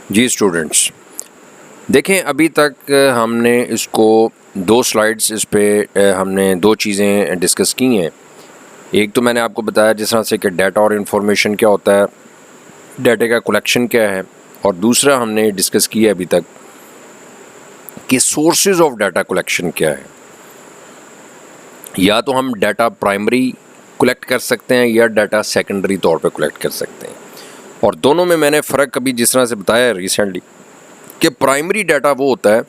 जी students, देखें अभी तक हमने इसको 2 स्लाइड्स इस पे हमने 2 चीज़ें डिस्कस की हैं। एक तो मैंने आपको बताया जिस तरह से कि डाटा और इन्फॉर्मेशन क्या होता है, डाटा का कलेक्शन क्या है, और दूसरा हमने डिस्कस किया अभी तक कि सोर्सेज ऑफ डाटा कलेक्शन क्या है। या तो हम डाटा प्राइमरी कलेक्ट कर सकते हैं या डाटा सेकेंडरी तौर पे कलेक्ट कर सकते हैं, और दोनों में मैंने फ़र्क अभी जिस तरह से बताया रिसेंटली कि प्राइमरी डाटा वो होता है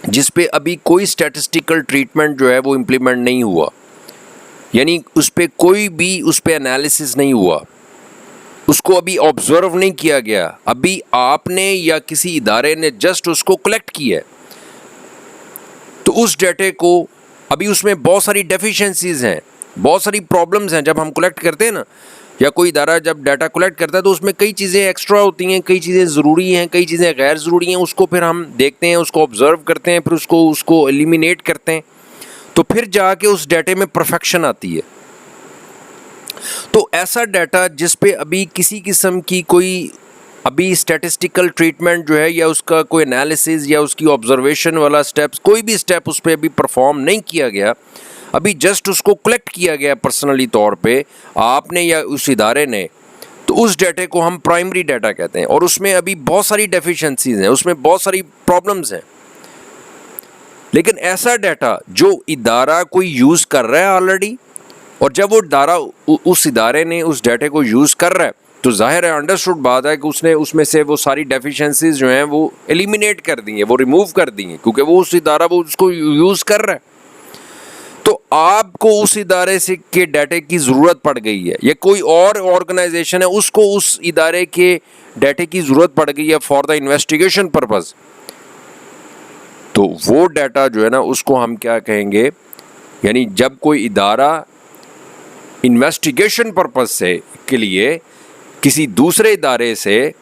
जिस पे अभी कोई स्टैटिस्टिकल ट्रीटमेंट जो है वो इम्प्लीमेंट नहीं हुआ, यानी उस पे कोई भी उस पे एनालिसिस नहीं हुआ, उसको अभी ऑब्जर्व नहीं किया गया, अभी आपने या किसी इदारे ने जस्ट उसको कलेक्ट किया है। तो उस डाटे को अभी उसमें बहुत सारी डेफिशिएंसीज हैं, बहुत सारी प्रॉब्लम्स हैं। जब हम कलेक्ट करते हैं ना, या कोई इदारा जब डाटा कलेक्ट करता है तो उसमें कई चीज़ें एक्स्ट्रा होती हैं, कई चीज़ें ज़रूरी हैं, कई चीज़ें गैर ज़रूरी हैं। उसको फिर हम देखते हैं, उसको ऑब्ज़र्व करते हैं, फिर उसको एलिमिनेट करते हैं, तो फिर जाके उस डाटे में परफेक्शन आती है। तो ऐसा डाटा जिस पे अभी किसी किस्म की कोई अभी स्टैटिस्टिकल ट्रीटमेंट जो है या उसका कोई एनालिसिस या उसकी ऑब्जर्वेशन वाला स्टेप्स, कोई भी स्टेप उस पर अभी परफॉर्म नहीं किया गया, अभी जस्ट उसको कलेक्ट किया गया पर्सनली तौर पे आपने या उस इदारे ने, तो उस डाटे को हम प्राइमरी डाटा कहते हैं। और उसमें अभी बहुत सारी डेफिशिएंसीज हैं, उसमें बहुत सारी प्रॉब्लम्स हैं। लेकिन ऐसा डाटा जो इदारा कोई यूज़ कर रहा है ऑलरेडी, और जब वो इदारा उस इदारे ने उस डाटे को यूज़ कर रहा है, तो जाहिर है अंडरस्टूड बात है कि उसने उसमें से वो सारी डेफिशिएंसीज जो हैं वो एलिमिनेट कर दी हैं, वो रिमूव कर दी हैं, क्योंकि वो उस इदारा वो उसको यूज़ कर रहा है। तो आपको उस इदारे से के डाटे की ज़रूरत पड़ गई है, या कोई और ऑर्गेनाइजेशन है उसको उस इदारे के डाटे की ज़रूरत पड़ गई है फॉर द इन्वेस्टिगेशन पर्पज़, तो वो डाटा जो है ना उसको हम क्या कहेंगे, यानी जब कोई इदारा इन्वेस्टिगेशन पर्पज़ से के लिए किसी दूसरे इदारे से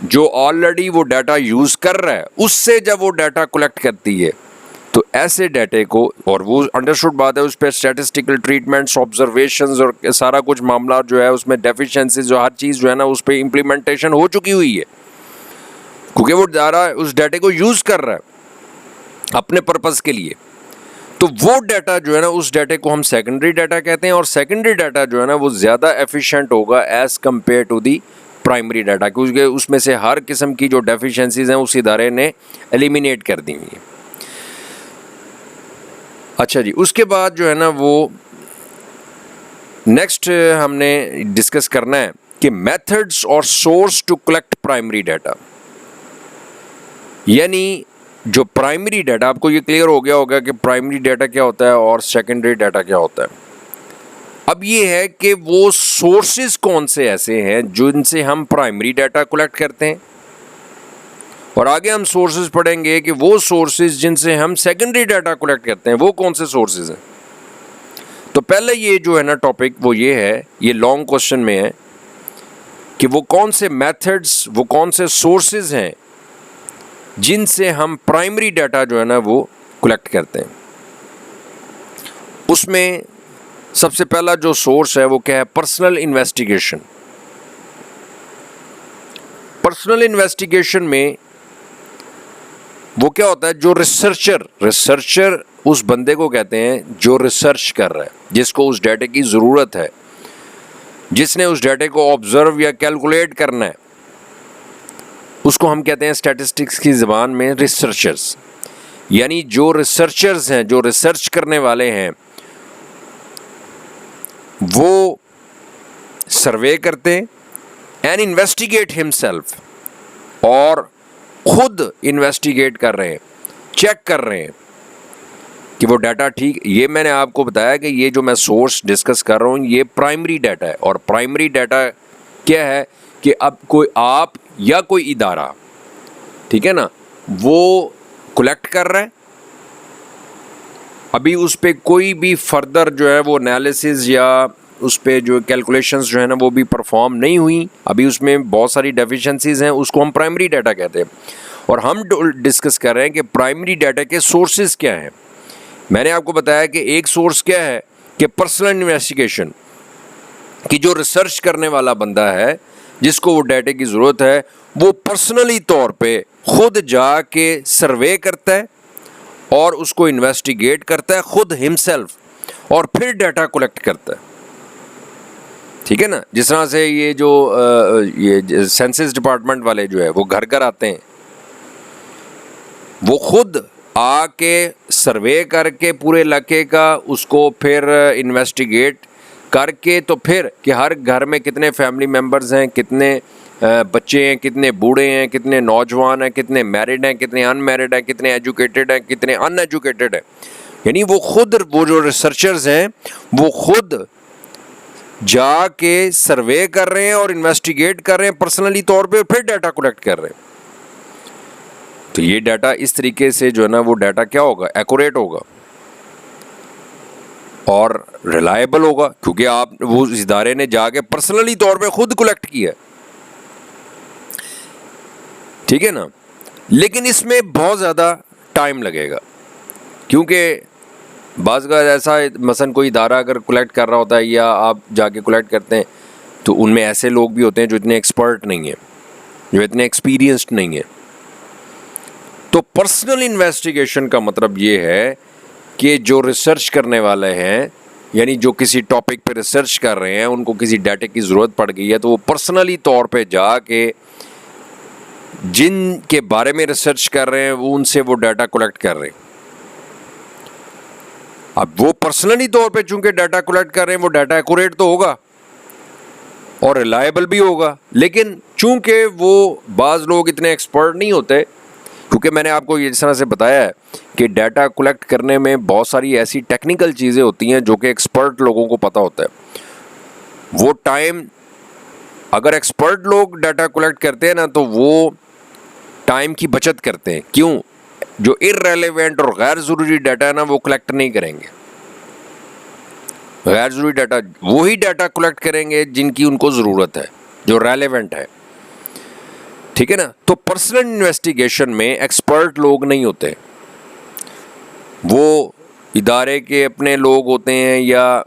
जो ऑलरेडी वो डाटा यूज़ कर रहा है उससे जब वो डाटा कलेक्ट करती है, तो ऐसे डाटे को, और वो अंडरस्टूड बात है उस पर स्टैटिस्टिकल ट्रीटमेंट्स, ऑब्जर्वेशंस और सारा कुछ मामला जो है उसमें डेफिशिएंसीज जो हर चीज़ जो है ना उस पर इम्प्लीमेंटेशन हो चुकी हुई है, क्योंकि वो इदारा उस डाटे को यूज़ कर रहा है अपने पर्पज़ के लिए। तो वो डाटा जो है ना उस डाटे को हम सेकेंडरी डाटा कहते हैं, और सेकेंडरी डाटा जो है ना वो ज़्यादा एफिशिएंट होगा as compared to the primary data, क्योंकि उसमें से हर किस्म की जो डेफिशिएंसीज हैं उस इदारे ने एलिमिनेट कर दी हुई हैं। अच्छा जी, उसके बाद जो है ना वो नेक्स्ट हमने डिस्कस करना है कि मेथड्स और source to collect primary data. यानी जो प्राइमरी डाटा, आपको ये क्लियर हो गया होगा कि प्राइमरी डाटा क्या होता है और सेकेंडरी डाटा क्या होता है। अब ये है कि वो सोर्सेज कौन से ऐसे हैं जिनसे हम प्राइमरी डाटा कलेक्ट करते हैं, और आगे हम सोर्सेज पढ़ेंगे कि वो सोर्सेज जिनसे हम सेकेंडरी डाटा कलेक्ट करते हैं वो कौन से सोर्सेज हैं। तो पहले ये जो है ना टॉपिक वो ये है, ये लॉन्ग क्वेश्चन में है कि वो कौन से मेथड्स, वो कौन से सोर्सेज हैं जिनसे हम प्राइमरी डाटा जो है ना वो कलेक्ट करते हैं। उसमें सबसे पहला जो सोर्स है वो क्या है, पर्सनल इन्वेस्टिगेशन। पर्सनल इन्वेस्टिगेशन में वो क्या होता है, जो रिसर्चर उस बंदे को कहते हैं जो रिसर्च कर रहा है, जिसको उस डाटे की ज़रूरत है, जिसने उस डाटे को ऑब्जर्व या कैलकुलेट करना है, उसको हम कहते हैं स्टैटिस्टिक्स की ज़बान में रिसर्चर्स। यानी जो रिसर्चर्स हैं, जो रिसर्च करने वाले हैं, वो सर्वे करते हैं एंड इन्वेस्टिगेट हिमसेल्फ, और खुद इन्वेस्टिगेट कर रहे हैं, चेक कर रहे हैं कि वो डाटा ठीक। ये मैंने आपको बताया कि ये जो मैं सोर्स डिस्कस कर रहा हूँ ये प्राइमरी डाटा है, और प्राइमरी डाटा क्या है कि अब कोई आप या कोई इदारा, ठीक है ना, वो कलेक्ट कर रहा है, अभी उस पर कोई भी फर्दर जो है वो एनालिसिस या उस पर जो कैलकुलेशंस जो है ना वो भी परफॉर्म नहीं हुई, अभी उसमें बहुत सारी डेफिशिएंसीज हैं, उसको हम प्राइमरी डाटा कहते हैं। और हम डिस्कस कर रहे हैं कि प्राइमरी डाटा के सोर्सेज क्या हैं। मैंने आपको बताया कि एक सोर्स क्या है कि पर्सनल इन्वेस्टिगेशन, कि जो रिसर्च करने वाला बंदा है जिसको वो डाटे की ज़रूरत है वो पर्सनली तौर पे खुद जाके सर्वे करता है और उसको इन्वेस्टिगेट करता है खुद हिमसेल्फ और फिर डाटा कलेक्ट करता है। ठीक है ना, जिस तरह से ये जो ये सेंसस डिपार्टमेंट वाले जो है वो घर घर आते हैं, वो खुद आके सर्वे करके पूरे इलाके का उसको फिर इन्वेस्टिगेट करके तो फिर कि हर घर में कितने फैमिली मेम्बर्स हैं, कितने बच्चे हैं, कितने बूढ़े हैं, कितने नौजवान हैं, कितने मैरिड हैं, कितने अनमैरिड हैं, कितने एजुकेटेड हैं, कितने अनएजुकेटेड हैं। यानी वो खुद, वो जो रिसर्चर्स हैं वो खुद जाके सर्वे कर रहे हैं और इन्वेस्टिगेट कर रहे हैं पर्सनली तौर पे, फिर डाटा कलेक्ट कर रहे हैं। तो ये डाटा इस तरीके से जो है ना वो डाटा क्या होगा, एक्यूरेट होगा और रिलायबल होगा, क्योंकि आप वो इदारे ने जाके पर्सनली तौर पे खुद कलेक्ट किया। ठीक है ना, लेकिन इसमें बहुत ज़्यादा टाइम लगेगा, क्योंकि बाज़ का ऐसा मसलन कोई इदारा अगर कलेक्ट कर रहा होता है या आप जाके कलेक्ट करते हैं तो उनमें ऐसे लोग भी होते हैं जो इतने एक्सपर्ट नहीं हैं, जो इतने एक्सपीरियंस्ड नहीं है। तो पर्सनल इन्वेस्टिगेशन का मतलब ये है कि जो रिसर्च करने वाले हैं, यानी जो किसी टॉपिक पे रिसर्च कर रहे हैं, उनको किसी डाटे की ज़रूरत पड़ गई है तो वो पर्सनली तौर पे जाके जिन के बारे में रिसर्च कर रहे हैं वो उनसे वो डाटा कलेक्ट कर रहे हैं। अब वो पर्सनली तौर पे चूंकि डाटा कलेक्ट कर रहे हैं, वो डाटा एक्यूरेट तो होगा और रिलायबल भी होगा, लेकिन चूंकि वो बाज़ लोग इतने एक्सपर्ट नहीं होते, क्योंकि मैंने आपको ये जिस तरह से बताया है कि डाटा कलेक्ट करने में बहुत सारी ऐसी टेक्निकल चीज़ें होती हैं जो कि एक्सपर्ट लोगों को पता होता है। वो टाइम, अगर एक्सपर्ट लोग डाटा कलेक्ट करते हैं ना तो वो टाइम की बचत करते हैं। क्यों? जो इररेलेवेंट और गैर ज़रूरी डाटा है ना वो कलेक्ट नहीं करेंगे। गैर ज़रूरी डाटा वही डाटा कलेक्ट करेंगे जिनकी उनको ज़रूरत है, जो रेलेवेंट है। ठीक है ना, तो पर्सनल इन्वेस्टिगेशन में एक्सपर्ट लोग नहीं होते, वो इदारे के अपने लोग होते हैं या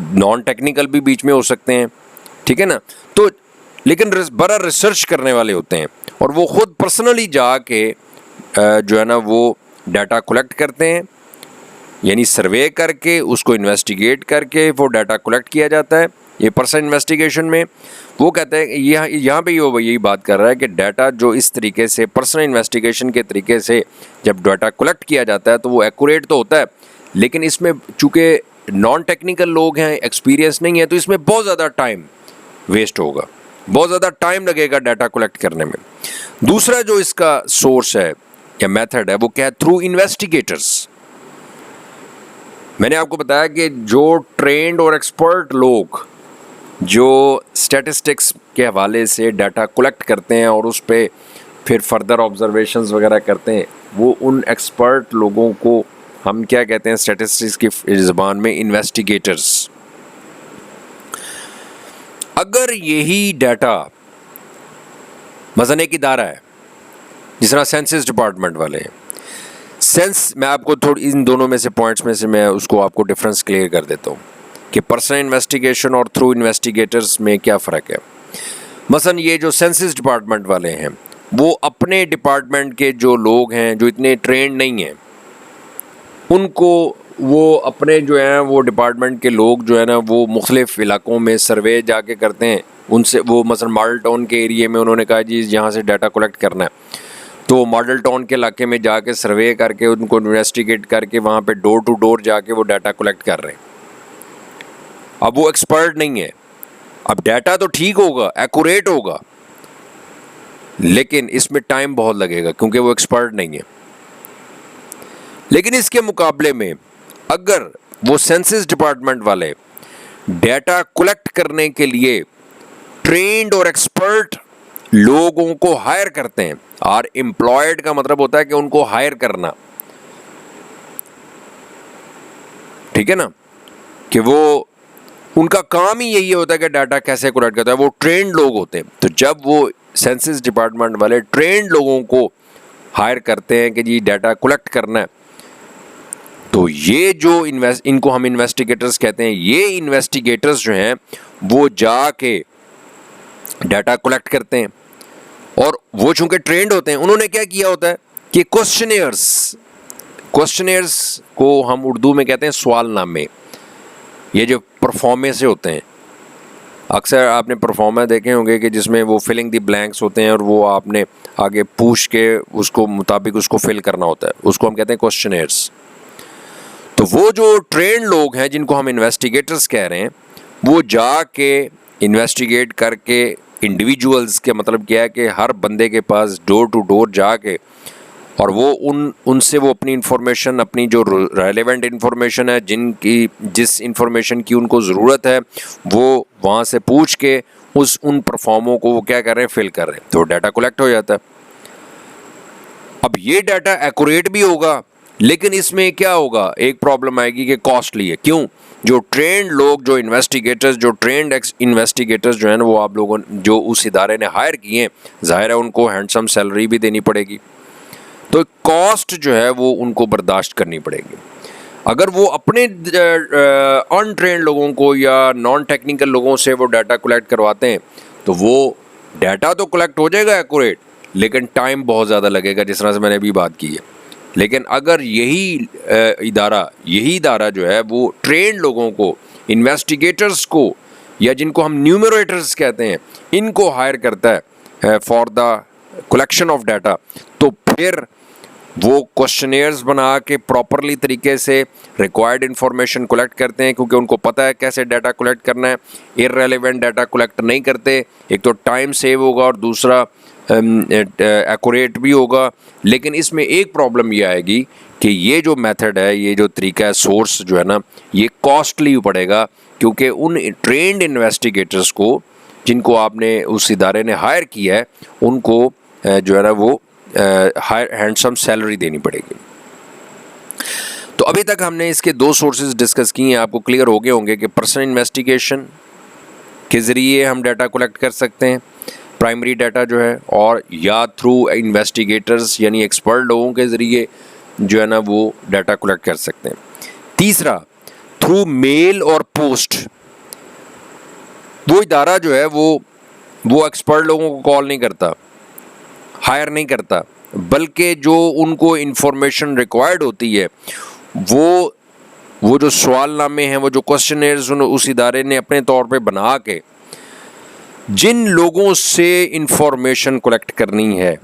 नॉन टेक्निकल भी बीच में हो सकते हैं। ठीक है ना, तो लेकिन बड़ा रिसर्च करने वाले होते हैं और वो खुद पर्सनली जाके जो है ना वो डाटा कलेक्ट करते हैं, यानी सर्वे करके उसको इन्वेस्टिगेट करके वो डाटा कलेक्ट किया जाता है। ये पर्सनल इन्वेस्टिगेशन में वो कहते हैं, यहाँ पे वो यही बात कर रहा है कि डाटा जो इस तरीके से पर्सनल इन्वेस्टिगेशन के तरीके से जब डाटा कलेक्ट किया जाता है तो वो एक्यूरेट तो होता है, लेकिन इसमें चूँकि नॉन टेक्निकल लोग हैं, एक्सपीरियंस नहीं है, तो इसमें बहुत ज़्यादा टाइम वेस्ट होगा, बहुत ज़्यादा टाइम लगेगा डाटा कलेक्ट करने में। दूसरा जो इसका सोर्स है या मेथड है वो क्या है, थ्रू इन्वेस्टिगेटर्स। मैंने आपको बताया कि जो ट्रेंड और एक्सपर्ट लोग जो स्टैटिस्टिक्स के हवाले से डाटा कलेक्ट करते हैं और उस पर फिर फर्दर ऑब्जर्वेशंस वगैरह करते हैं, वो उन एक्सपर्ट लोगों को हम क्या कहते हैं स्टैटिस्टिक्स की ज़बान में, इन्वेस्टिगेटर्स। अगर यही डाटा मसलन एक इदारा है जिस तरह सेंसस डिपार्टमेंट वाले हैं, मैं आपको थोड़ी इन दोनों में से पॉइंट्स में से मैं उसको आपको डिफरेंस क्लियर कर देता हूँ कि पर्सनल इन्वेस्टिगेशन और थ्रू इन्वेस्टिगेटर्स में क्या फ़र्क है। मसलन ये जो सेंसस डिपार्टमेंट वाले हैं वो अपने डिपार्टमेंट के जो लोग हैं जो इतने ट्रेंड नहीं हैं, उनको वो अपने जो हैं वो डिपार्टमेंट के लोग जो है ना वो मुख्तलिफ़ इलाकों में सर्वे जाके करते हैं। उनसे वो मसलन मॉडल टाउन के एरिए में उन्होंने कहा जी यहाँ से डाटा कलेक्ट करना है, तो मॉडल टाउन के इलाके में जाके सर्वे करके उनको इन्वेस्टिगेट करके वहाँ पे डोर टू डोर जाके वो डाटा कलेक्ट कर रहे हैं। अब वो एक्सपर्ट नहीं है, अब डाटा तो ठीक होगा, एक्यूरेट होगा, लेकिन इसमें टाइम बहुत लगेगा क्योंकि वो एक्सपर्ट नहीं है। लेकिन इसके मुकाबले में अगर वो सेंसस डिपार्टमेंट वाले डाटा कलेक्ट करने के लिए ट्रेंड और एक्सपर्ट लोगों को हायर करते हैं, और एम्प्लॉयड का मतलब होता है कि उनको हायर करना, ठीक है ना, कि वो उनका काम ही यही होता है कि डाटा कैसे कलेक्ट करता है, वो ट्रेंड लोग होते हैं। तो जब वो सेंसस डिपार्टमेंट वाले ट्रेंड लोगों को हायर करते हैं कि जी डाटा कलेक्ट करना है, तो ये जो इनको हम इन्वेस्टिगेटर्स कहते हैं, ये इन्वेस्टिगेटर्स जो हैं वो जाके डाटा कलेक्ट करते हैं, और वो चूंकि ट्रेंड होते हैं, उन्होंने क्या किया होता है कि क्वेश्चनेयर्स को हम उर्दू में कहते हैं सवालनामे। ये जो परफॉर्मेंस होते हैं, अक्सर आपने परफॉर्मेंस देखे होंगे कि जिसमें वो फिलिंग द ब्लैंक्स होते हैं और वो आपने आगे पूछ के उसको मुताबिक उसको फिल करना होता है, उसको हम कहते हैं क्वेश्चनेयर्स। तो वो जो ट्रेंड लोग हैं जिनको हम इन्वेस्टिगेटर्स कह रहे हैं, वो जाके इन्वेस्टिगेट करके इंडिविजुअल्स के, मतलब क्या है कि हर बंदे के पास डोर टू डोर जाके, और वो उनसे वो अपनी इंफॉर्मेशन, अपनी जो रेलेवेंट इंफॉर्मेशन है, जिस इंफॉर्मेशन की उनको ज़रूरत है, वो वहाँ से पूछ के उन परफॉर्मों को वो क्या कर रहे हैं, फिल कर रहे हैं, तो डाटा कलेक्ट हो जाता है। अब ये डाटा एक्यूरेट भी होगा, लेकिन इसमें क्या होगा, एक प्रॉब्लम आएगी कि कॉस्टली है। क्यों? जो ट्रेंड लोग, जो इन्वेस्टिगेटर्स, जो ट्रेंड इन्वेस्टिगेटर्स जो है ना, वो आप लोगों जो उस इदारे ने हायर किए हैं, जाहिर है उनको हैंडसम सैलरी भी देनी पड़ेगी, तो कॉस्ट जो है वो उनको बर्दाश्त करनी पड़ेगी। अगर वो अपने अनट्रेंड लोगों को या नॉन टेक्निकल लोगों से वो डाटा कलेक्ट करवाते हैं, तो वो डाटा तो कलेक्ट हो जाएगा एक्यूरेट, लेकिन टाइम बहुत ज़्यादा लगेगा, जिस तरह से मैंने अभी बात की है। लेकिन अगर यही इदारा जो है वो ट्रेंड लोगों को, इन्वेस्टिगेटर्स को, या जिनको हम न्यूमरेटर्स कहते हैं, इनको हायर करता है for the collection of data, तो फिर वो क्वेश्चनेयर्स बना के प्रॉपरली तरीके से रिक्वायर्ड इन्फॉर्मेशन कलेक्ट करते हैं, क्योंकि उनको पता है कैसे डाटा कलेक्ट करना है। इररेलेवेंट डाटा कलेक्ट नहीं करते, एक तो टाइम सेव होगा और दूसरा एक्यूरेट भी होगा। लेकिन इसमें एक प्रॉब्लम ये आएगी कि ये जो मेथड है, ये जो तरीका है, सोर्स जो है ना, ये कॉस्टली पड़ेगा, क्योंकि उन ट्रेंड इन्वेस्टिगेटर्स को, जिनको आपने उस इदारे ने हायर किया है, उनको जो है ना वो हैंडसम सैलरी देनी पड़ेगी। तो अभी तक हमने इसके दो सोर्सेज डिस्कस किए हैं, आपको क्लियर हो गए होंगे कि पर्सनल इन्वेस्टिगेशन के ज़रिए हम डाटा कलेक्ट कर सकते हैं, प्राइमरी डाटा जो है, और या थ्रू इन्वेस्टिगेटर्स यानी एक्सपर्ट लोगों के ज़रिए जो है ना वो डाटा कलेक्ट कर सकते हैं। तीसरा, थ्रू मेल और पोस्ट। वो इदारा जो है वो एक्सपर्ट लोगों को कॉल नहीं करता, हायर नहीं करता, बल्कि जो उनको इंफॉर्मेशन रिक्वायर्ड होती है, वो जो सवालनामे हैं, वो जो क्वेश्चनेयर्स उस इदारे ने अपने तौर पे बना के जिन लोगों से इंफॉर्मेशन कलेक्ट करनी है,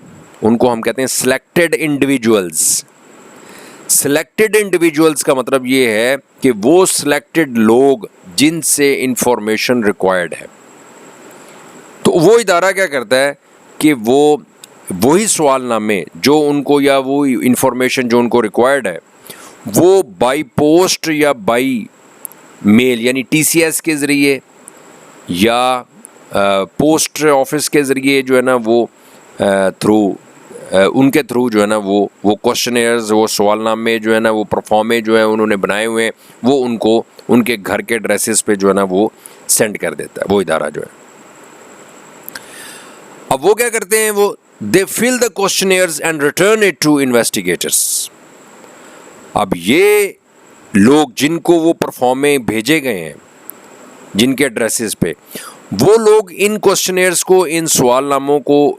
उनको हम कहते हैं सिलेक्टेड इंडिविजुअल्स। सिलेक्टेड इंडिविजुअल्स का मतलब ये है कि वो सिलेक्टेड लोग जिनसे इंफॉर्मेशन रिक्वायर्ड है। तो वो इदारा क्या करता है कि वही सवालनामे जो उनको, या वो इंफॉर्मेशन जो उनको रिक्वायर्ड है, वो बाई पोस्ट या बाई मेल यानी TCS के ज़रिए या पोस्ट ऑफिस के ज़रिए जो है ना वो उनके थ्रू जो है ना वो क्वेश्चनेयर्स, वो सवालनामे जो है ना, वो परफॉर्मे जो है उन्होंने बनाए हुए हैं, वो उनको उनके घर के एड्रेसेस पे जो है ना वो सेंड कर देता है वो इदारा जो है। अब वो क्या करते हैं, वो they fill the questionnaires and return it to investigators. अब ये लोग जिनको वो परफॉर्मे भेजे गए हैं जिनके एड्रेसेस पे, वो लोग इन क्वेश्चनेयर्स को, इन सवालनामों को,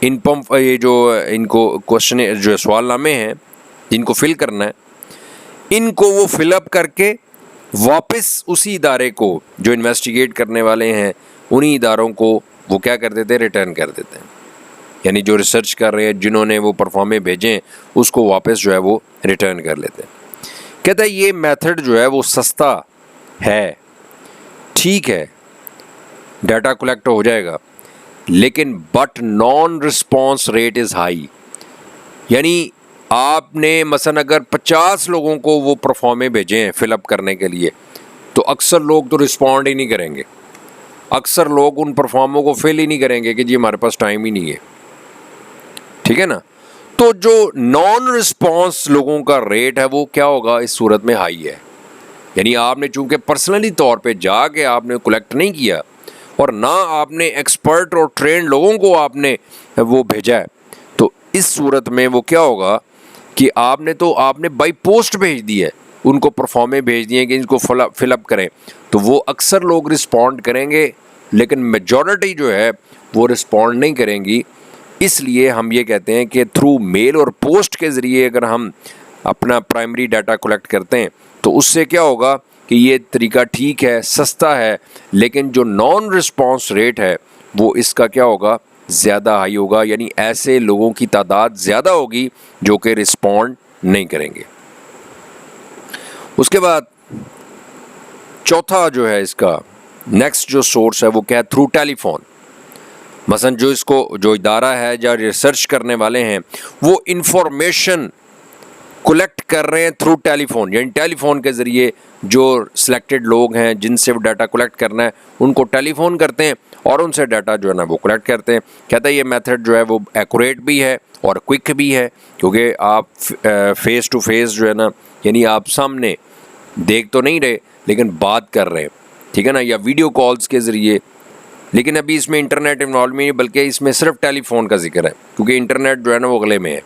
ये जो इनको क्वेश्चन जो सवालनामे हैं जिनको फिल करना है, इनको वो फिलअप करके वापस उसी इदारे को, जो इन्वेस्टिगेट करने वाले हैं, उन्हीं इदारों को वो क्या कर देते हैं, रिटर्न कर देते हैं। यानी जो रिसर्च कर रहे हैं, जिन्होंने वो परफॉर्मे भेजे हैं, उसको वापस जो है वो रिटर्न कर लेते हैं। कहता है ये मेथड जो है वो सस्ता है, ठीक है, डाटा कलेक्ट हो जाएगा, लेकिन but non response rate is high. यानी आपने मसलन अगर 50 लोगों को वो परफॉर्मे भेजे हैं फिलअप करने के लिए, तो अक्सर लोग तो रिस्पॉन्ड ही नहीं करेंगे, अक्सर लोग उन परफॉर्मों को फिल ही नहीं करेंगे कि जी हमारे पास टाइम ही नहीं है, ठीक है ना। तो जो नॉन रिस्पॉन्स लोगों का रेट है वो क्या होगा, इस सूरत में हाई है। यानी आपने चूंकि पर्सनली तौर पे जाके आपने कलेक्ट नहीं किया, और ना आपने एक्सपर्ट और ट्रेंड लोगों को आपने वो भेजा है, तो इस सूरत में वो क्या होगा कि आपने बाई पोस्ट भेज दी है, उनको परफॉर्मे भेज दिए कि इनको फिलअप करें, तो वो अक्सर लोग रिस्पॉन्ड करेंगे लेकिन मेजॉरिटी जो है वो रिस्पॉन्ड नहीं करेंगी। इसलिए हम ये कहते हैं कि थ्रू मेल और पोस्ट के ज़रिए अगर हम अपना प्राइमरी डाटा कलेक्ट करते हैं तो उससे क्या होगा कि ये तरीका ठीक है, सस्ता है, लेकिन जो नॉन रिस्पॉन्स रेट है वो इसका क्या होगा, ज़्यादा हाई होगा। यानी ऐसे लोगों की तादाद ज़्यादा होगी जो कि रिस्पॉन्ड नहीं करेंगे। उसके बाद चौथा जो है इसका नेक्स्ट जो सोर्स है वो क्या है, थ्रू टेलीफोन। मसलन जो इदारा है या रिसर्च करने वाले हैं वो इंफॉर्मेशन कलेक्ट कर रहे हैं थ्रू टेलीफोन, यानी टेलीफोन के ज़रिए जो सिलेक्टेड लोग हैं जिनसे वो डाटा कलेक्ट करना है उनको टेलीफोन करते हैं और उनसे डाटा जो है ना वो कलेक्ट करते हैं। कहते हैं ये मेथड जो है वो एक्यूरेट भी है और क्विक भी है, क्योंकि आप फेस टू फेस जो है ना, यानी आप सामने देख तो नहीं रहे लेकिन बात कर रहे हैं, ठीक है ना, या वीडियो कॉल्स के ज़रिए। लेकिन अभी इसमें इंटरनेट इन्वॉल्व नहीं है, बल्कि इसमें सिर्फ टेलीफोन का जिक्र है, क्योंकि इंटरनेट जो है ना वो गले में है।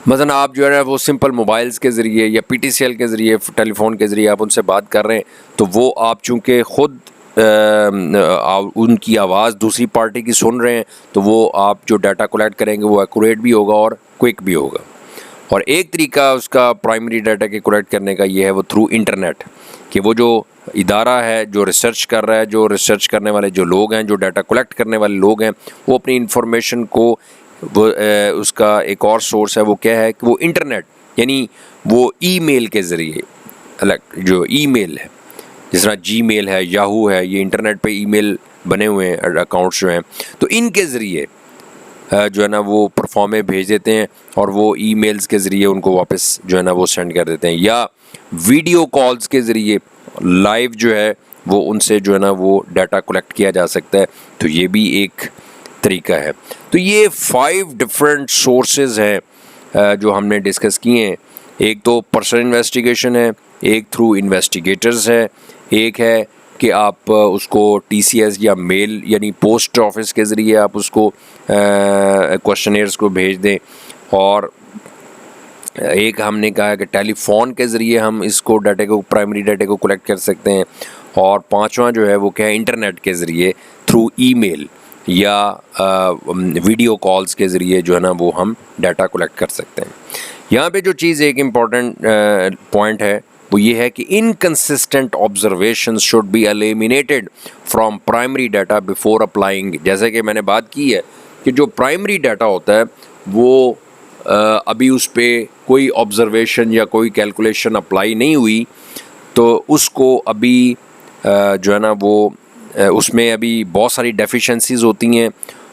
मसलन आप जो है वो सिंपल मोबाइल्स के ज़रिए या PTCL के ज़रिए, टेलीफोन के ज़रिए आप उनसे बात कर रहे हैं, तो वो आप चूँकि ख़ुद उनकी आवाज़ दूसरी पार्टी की सुन रहे हैं, तो वो आप जो डाटा कलेक्ट करेंगे वो एक्यूरेट भी होगा और क्विक भी होगा। और एक तरीका उसका प्राइमरी डाटा के कलेक्ट करने का ये है वो थ्रू इंटरनेट, कि वो जो इदारा है जो रिसर्च कर रहा है, जो रिसर्च करने वाले जो लोग हैं, जो डाटा कलेक्ट करने वाले लोग हैं, वो अपनी इंफॉर्मेशन को वो उसका एक और सोर्स है वो क्या है कि वो इंटरनेट, यानी वो ईमेल के ज़रिए, अलग जो ईमेल है जिस तरह जीमेल है, याहू है, ये इंटरनेट पे ईमेल बने हुए हैं अकाउंट्स जो हैं, तो इनके ज़रिए जो है ना वो परफॉर्मे भेज देते हैं और वो ईमेल्स के ज़रिए उनको वापस जो है ना वो सेंड कर देते हैं, या वीडियो कॉल्स के ज़रिए लाइव जो है वो उनसे जो है ना वो डाटा कलेक्ट किया जा सकता है। तो ये भी एक तरीका है। तो ये 5 डिफरेंट सोर्सेज हैं जो हमने डिस्कस किए हैं। एक तो पर्सनल इन्वेस्टिगेशन है, एक थ्रू इन्वेस्टिगेटर्स है, एक है कि आप उसको TCS या मेल यानी पोस्ट ऑफिस के ज़रिए आप उसको क्वेश्चनेयर्स को भेज दें, और एक हमने कहा कि टेलीफोन के ज़रिए हम इसको डाटे को, प्राइमरी डाटे को कलेक्ट कर सकते हैं, और पांचवा जो है वो क्या है, इंटरनेट के ज़रिए थ्रू ईमेल या वीडियो कॉल्स के ज़रिए जो है ना वो हम डाटा कलेक्ट कर सकते हैं। यहाँ पे जो चीज़ एक इम्पॉर्टेंट पॉइंट है वो ये है कि inconsistent observations should be eliminated from primary data before applying. जैसे कि मैंने बात की है कि जो प्राइमरी डाटा होता है वो अभी उस पर कोई ऑब्जर्वेशन या कोई कैलकुलेशन अप्लाई नहीं हुई, तो उसको अभी जो है ना वो उसमें अभी बहुत सारी डेफिशिएंसीज होती हैं,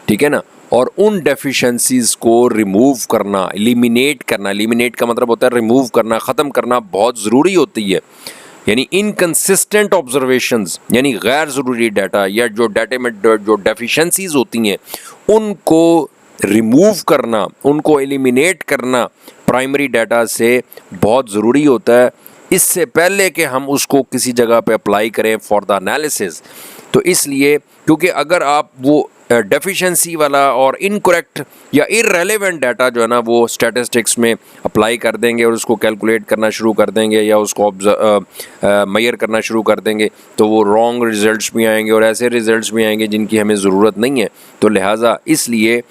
ठीक है ना, और उन डेफिशिएंसीज को रिमूव करना, एलिमिनेट करना, एलिमिनेट का मतलब होता है रिमूव करना, ख़त्म करना, बहुत ज़रूरी होती है। यानी इनकंसिस्टेंट ऑब्जर्वेशंस यानी गैर ज़रूरी डाटा या जो डाटे में जो डेफिशिएंसीज होती हैं उनको रिमूव करना, उनको एलिमिनेट करना प्राइमरी डाटा से बहुत ज़रूरी होता है, इससे पहले कि हम उसको किसी जगह पे अप्लाई करें फॉर द एनालिसिस। तो इसलिए क्योंकि अगर आप वो डेफिशिएंसी वाला और इनकरेक्ट या इररेलेवेंट डाटा जो है ना वो स्टैटिस्टिक्स में अप्लाई कर देंगे और उसको कैलकुलेट करना शुरू कर देंगे या उसको मेजर करना शुरू कर देंगे, तो वो रॉन्ग रिजल्ट्स भी आएंगे और ऐसे रिजल्ट्स भी आएंगे जिनकी हमें ज़रूरत नहीं है। तो लिहाजा इसलिए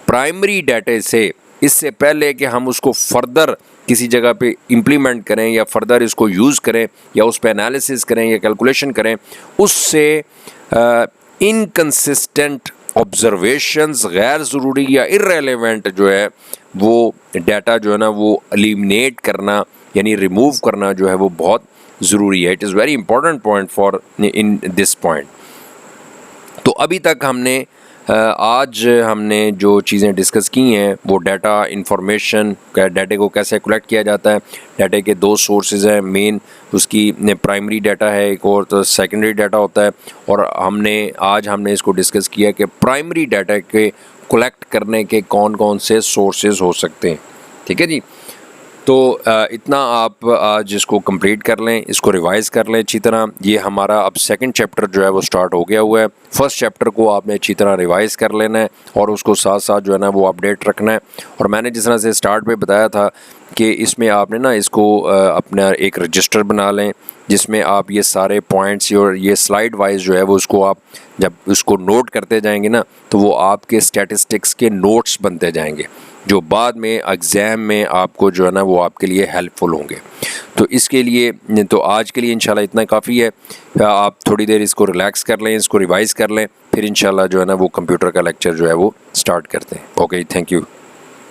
प्राइमरी डाटे से इससे पहले कि हम उसको फर्दर किसी जगह पे इम्प्लीमेंट करें या फर्दर इसको यूज़ करें या उस पर एनालिसिस करें या कैलकुलेशन करें, उससे इनकंसिस्टेंट ऑब्जर्वेशंस, गैर ज़रूरी या इररेलेवेंट जो है वो डाटा जो है ना वो एलिमिनेट करना यानी रिमूव करना जो है वो बहुत ज़रूरी है। It is very important point for in this point. तो अभी तक हमने आज हमने जो चीज़ें डिस्कस की हैं वो डाटा इंफॉर्मेशन, डाटे को कैसे कलेक्ट किया जाता है। डाटे के 2 सोर्सेज हैं मेन, उसकी प्राइमरी डाटा है, एक और तो सेकेंडरी डाटा होता है। और आज हमने इसको डिस्कस किया कि प्राइमरी डाटा के कलेक्ट करने के कौन कौन से सोर्सेज हो सकते हैं, ठीक है जी। तो इतना आप आज इसको कंप्लीट कर लें, इसको रिवाइज कर लें अच्छी तरह। ये हमारा अब सेकंड चैप्टर जो है वो स्टार्ट हो गया हुआ है। फर्स्ट चैप्टर को आपने अच्छी तरह रिवाइज कर लेना है और उसको साथ साथ जो है ना वो अपडेट रखना है। और मैंने जिस तरह से स्टार्ट पे बताया था कि इसमें आपने ना इसको अपना एक रजिस्टर बना लें जिसमें आप ये सारे पॉइंट्स और ये स्लाइड वाइज जो है वो उसको आप जब उसको नोट करते जाएंगे ना तो वो आपके स्टैटिस्टिक्स के नोट्स बनते जाएंगे जो बाद में एग्ज़ाम में आपको जो है ना वो आपके लिए हेल्पफुल होंगे। तो इसके लिए तो आज के लिए इंशाल्लाह इतना काफ़ी है। आप थोड़ी देर इसको रिलैक्स कर लें, इसको रिवाइज़ कर लें, फिर इंशाल्लाह जो है ना वो कंप्यूटर का लेक्चर जो है वो स्टार्ट करते हैं। Okay, thank you.